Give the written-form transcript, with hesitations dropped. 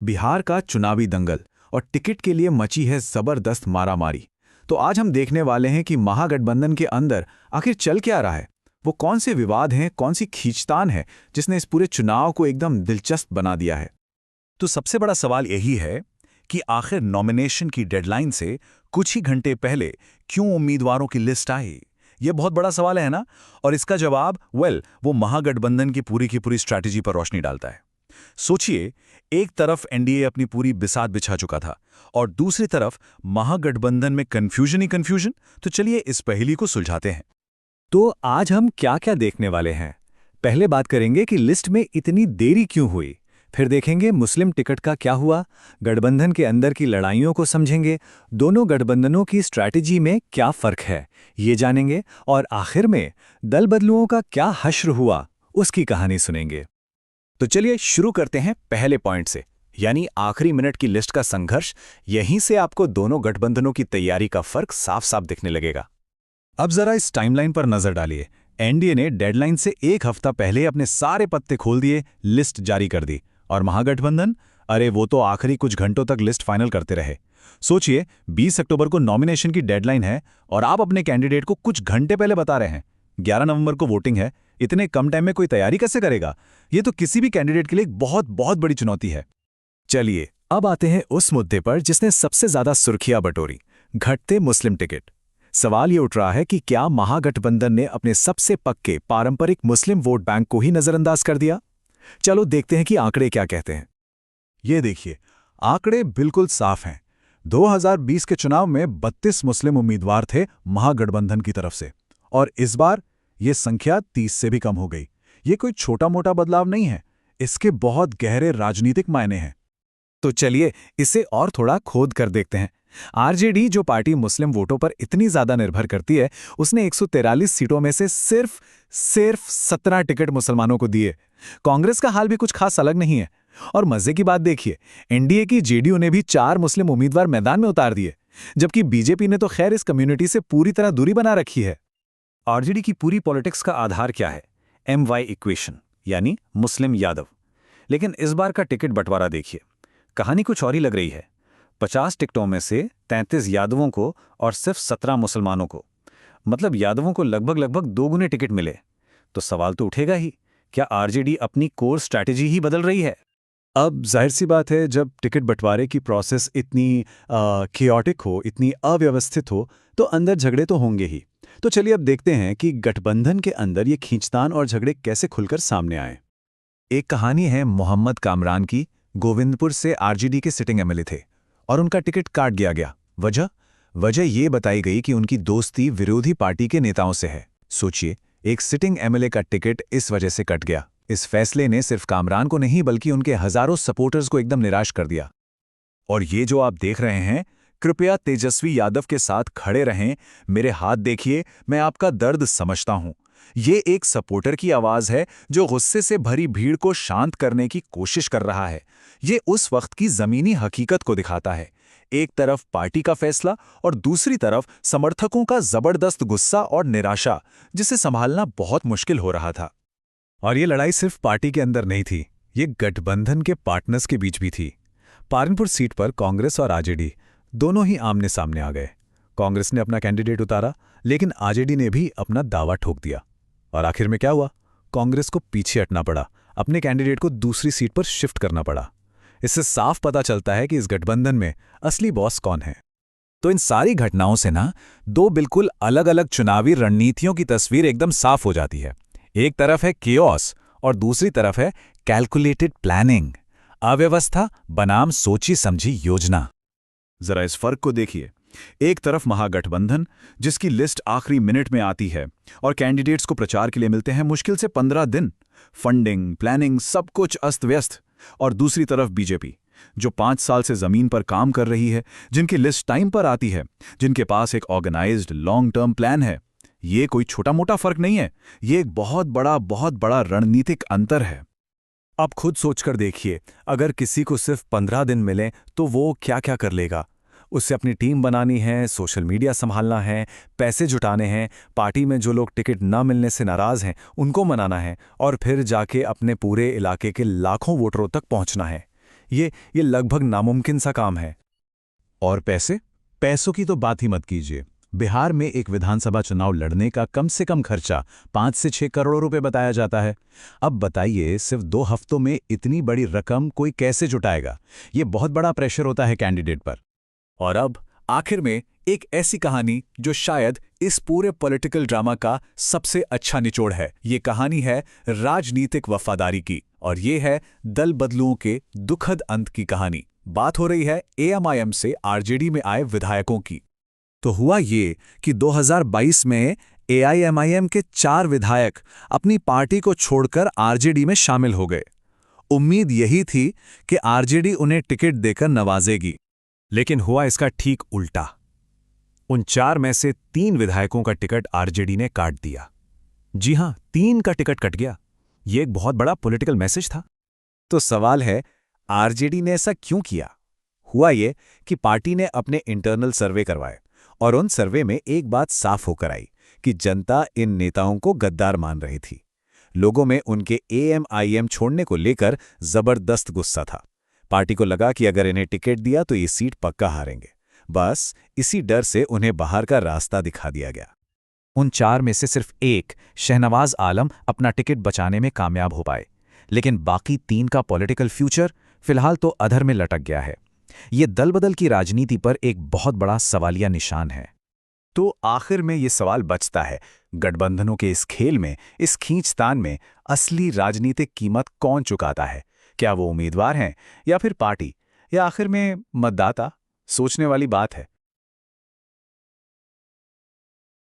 बिहार का चुनावी दंगल और टिकट के लिए मची है जबरदस्त मारामारी। तो आज हम देखने वाले हैं कि महागठबंधन के अंदर आखिर चल क्या रहा है। वो कौन से विवाद हैं, कौन सी खींचतान है जिसने इस पूरे चुनाव को एकदम दिलचस्प बना दिया है। तो सबसे बड़ा सवाल यही है कि आखिर नॉमिनेशन की डेडलाइन से कुछ ही घंटे पहले क्यों उम्मीदवारों की लिस्ट आई। ये बहुत बड़ा सवाल है ना। और इसका जवाब वो महागठबंधन की पूरी स्ट्रैटेजी पर रोशनी डालता है। सोचिए, एक तरफ एनडीए अपनी पूरी बिसात बिछा चुका था और दूसरी तरफ महागठबंधन में कंफ्यूजन ही कंफ्यूजन। तो चलिए इस पहेली को सुलझाते हैं। तो आज हम क्या-क्या देखने वाले हैं। पहले बात करेंगे कि लिस्ट में इतनी देरी क्यों हुई। फिर देखेंगे मुस्लिम टिकट का क्या हुआ, गठबंधन के अंदर की लड़ाइयों को समझेंगे, दोनों गठबंधनों की स्ट्रैटेजी में क्या फर्क है ये जानेंगे, और आखिर में दल बदलुओं का क्या हश्र हुआ उसकी कहानी सुनेंगे। तो चलिए शुरू करते हैं पहले पॉइंट से, यानी आखिरी मिनट की लिस्ट का संघर्ष। यहीं से आपको दोनों गठबंधनों की तैयारी का फर्क साफ साफ दिखने लगेगा। अब जरा इस टाइमलाइन पर नजर डालिए। एनडीए ने डेडलाइन से एक हफ्ता पहले अपने सारे पत्ते खोल दिए, लिस्ट जारी कर दी। और महागठबंधन, अरे वो तो आखिरी कुछ घंटों तक लिस्ट फाइनल करते रहे। सोचिए, 20 अक्टूबर को नॉमिनेशन की डेडलाइन है और आप अपने कैंडिडेट को कुछ घंटे पहले बता रहे हैं 11 नवंबर को वोटिंग है। इतने कम टाइम में कोई तैयारी कैसे करेगा। ये तो किसी भी कैंडिडेट के लिए एक बहुत बहुत बड़ी चुनौती है। चलिए अब आते हैं उस मुद्दे पर जिसने सबसे ज्यादा सुर्खियां बटोरी, घटते मुस्लिम टिकट। सवाल ये उठ रहा है कि क्या महागठबंधन ने अपने सबसे पक्के पारंपरिक मुस्लिम वोट बैंक को ही नजरअंदाज कर दिया। चलो देखते हैं कि आंकड़े क्या कहते हैं। ये देखिए, आंकड़े बिल्कुल साफ हैं। 2020 के चुनाव में 32 मुस्लिम उम्मीदवार थे महागठबंधन की तरफ से, और इस बार ये संख्या 30 से भी कम हो गई। ये कोई छोटा मोटा बदलाव नहीं है, इसके बहुत गहरे राजनीतिक मायने हैं। तो चलिए इसे और थोड़ा खोद कर देखते हैं। आरजेडी, जो पार्टी मुस्लिम वोटों पर इतनी ज्यादा निर्भर करती है, उसने 143 सीटों में से सिर्फ 17 टिकट मुसलमानों को दिए। कांग्रेस का हाल भी कुछ खास अलग नहीं है। और मजे की बात देखिए, एनडीए की जेडीयू ने भी 4 मुस्लिम उम्मीदवार मैदान में उतार दिए, जबकि बीजेपी ने तो खैर इस कम्युनिटी से पूरी तरह दूरी बना रखी है। आरजेडी की पूरी पॉलिटिक्स का आधार क्या है? MY इक्वेशन, यानी मुस्लिम यादव। लेकिन इस बार का टिकट बंटवारा देखिए, कहानी कुछ और ही लग रही है। 50 टिकटों में से 33 यादवों को और सिर्फ 17 मुसलमानों को। मतलब यादवों को लगभग 2 गुने टिकट मिले। तो सवाल तो उठेगा ही, क्या आरजेडी अपनी कोर स्ट्रैटेजी ही बदल रही है? अब जाहिर सी बात है, जब टिकट बंटवारे की प्रोसेस इतनी केओटिक हो, इतनी अव्यवस्थित हो, तो अंदर झगड़े तो होंगे ही। तो चलिए अब देखते हैं कि गठबंधन के अंदर ये खींचतान और झगड़े कैसे खुलकर सामने आए। एक कहानी है मोहम्मद कामरान की। गोविंदपुर से आरजेडी के सिटिंग एमएलए थे और उनका टिकट काट दिया गया। वजह ये बताई गई कि उनकी दोस्ती विरोधी पार्टी के नेताओं से है। सोचिए, एक सिटिंग एमएलए का टिकट इस वजह से कट गया। इस फैसले ने सिर्फ कामरान को नहीं बल्कि उनके हजारों सपोर्टर्स को एकदम निराश कर दिया। और ये जो आप देख रहे हैं, कृपया तेजस्वी यादव के साथ खड़े रहें। मेरे हाथ देखिए, मैं आपका दर्द समझता हूं। ये एक सपोर्टर की आवाज है जो गुस्से से भरी भीड़ को शांत करने की कोशिश कर रहा है। ये उस वक्त की जमीनी हकीकत को दिखाता है। एक तरफ पार्टी का फैसला और दूसरी तरफ समर्थकों का जबरदस्त गुस्सा और निराशा, जिसे संभालना बहुत मुश्किल हो रहा था। और ये लड़ाई सिर्फ पार्टी के अंदर नहीं थी, ये गठबंधन के पार्टनर्स के बीच भी थी। पालनपुर सीट पर कांग्रेस और आरजेडी दोनों ही आमने सामने आ गए। कांग्रेस ने अपना कैंडिडेट उतारा, लेकिन आरजेडी ने भी अपना दावा ठोक दिया। और आखिर में क्या हुआ? कांग्रेस को पीछे हटना पड़ा, अपने कैंडिडेट को दूसरी सीट पर शिफ्ट करना पड़ा। इससे साफ पता चलता है कि इस गठबंधन में असली बॉस कौन है। तो इन सारी घटनाओं से ना, दो बिल्कुल अलग अलग चुनावी रणनीतियों की तस्वीर एकदम साफ हो जाती है। एक तरफ है केओस और दूसरी तरफ है कैलकुलेटेड प्लानिंग, अव्यवस्था बनाम सोची समझी योजना। जरा इस फर्क को देखिए। एक तरफ महागठबंधन, जिसकी लिस्ट आखिरी मिनट में आती है और कैंडिडेट्स को प्रचार के लिए मिलते हैं मुश्किल से 15 दिन। फंडिंग, प्लानिंग, सब कुछ अस्त व्यस्त। और दूसरी तरफ बीजेपी, जो 5 साल से जमीन पर काम कर रही है, जिनकी लिस्ट टाइम पर आती है, जिनके पास एक ऑर्गेनाइज्ड लॉन्ग टर्म प्लान है। ये कोई छोटा मोटा फर्क नहीं है, ये एक बहुत बड़ा रणनीतिक अंतर है। आप खुद सोचकर देखिए, अगर किसी को सिर्फ 15 दिन मिले तो वो क्या क्या कर लेगा। उससे अपनी टीम बनानी है, सोशल मीडिया संभालना है, पैसे जुटाने हैं, पार्टी में जो लोग टिकट न मिलने से नाराज हैं उनको मनाना है, और फिर जाके अपने पूरे इलाके के लाखों वोटरों तक पहुंचना है। ये लगभग नामुमकिन सा काम है। और पैसे? पैसों की तो बात ही मत कीजिए। बिहार में एक विधानसभा चुनाव लड़ने का कम से कम खर्चा 5 से 6 करोड़ रुपए बताया जाता है। अब बताइए, सिर्फ 2 हफ्तों में इतनी बड़ी रकम कोई कैसे जुटाएगा? ये बहुत बड़ा प्रेशर होता है कैंडिडेट पर। और अब आखिर में एक ऐसी कहानी जो शायद इस पूरे पॉलिटिकल ड्रामा का सबसे अच्छा निचोड़ है। ये कहानी है राजनीतिक वफादारी की, और ये है दल बदलुओं के दुखद अंत की कहानी। बात हो रही है एएमआईएम से आरजेडी में आए विधायकों की। तो हुआ ये कि 2022 में एआईएमआईएम के 4 विधायक अपनी पार्टी को छोड़कर आरजेडी में शामिल हो गए। उम्मीद यही थी कि आरजेडी उन्हें टिकट देकर नवाजेगी, लेकिन हुआ इसका ठीक उल्टा। उन 4 में से 3 विधायकों का टिकट आरजेडी ने काट दिया। जी हां, 3 का टिकट कट गया। ये एक बहुत बड़ा पॉलिटिकल मैसेज था। तो सवाल है, आरजेडी ने ऐसा क्यों किया? हुआ ये कि पार्टी ने अपने इंटरनल सर्वे करवाए और उन सर्वे में एक बात साफ होकर आई कि जनता इन नेताओं को गद्दार मान रही थी। लोगों में उनके एएमआईएम छोड़ने को लेकर जबरदस्त गुस्सा था। पार्टी को लगा कि अगर इन्हें टिकट दिया तो ये सीट पक्का हारेंगे। बस इसी डर से उन्हें बाहर का रास्ता दिखा दिया गया। उन 4 में से सिर्फ एक, शहनवाज आलम, अपना टिकट बचाने में कामयाब हो पाए, लेकिन बाकी 3 का पॉलिटिकल फ्यूचर फिलहाल तो अधर में लटक गया है। ये दलबदल की राजनीति पर एक बहुत बड़ा सवालिया निशान है। तो आखिर में ये सवाल बचता है, गठबंधनों के इस खेल में, इस खींचतान में असली राजनीतिक कीमत कौन चुकाता है? क्या वो उम्मीदवार हैं, या फिर पार्टी, या आखिर में मतदाता? सोचने वाली बात है।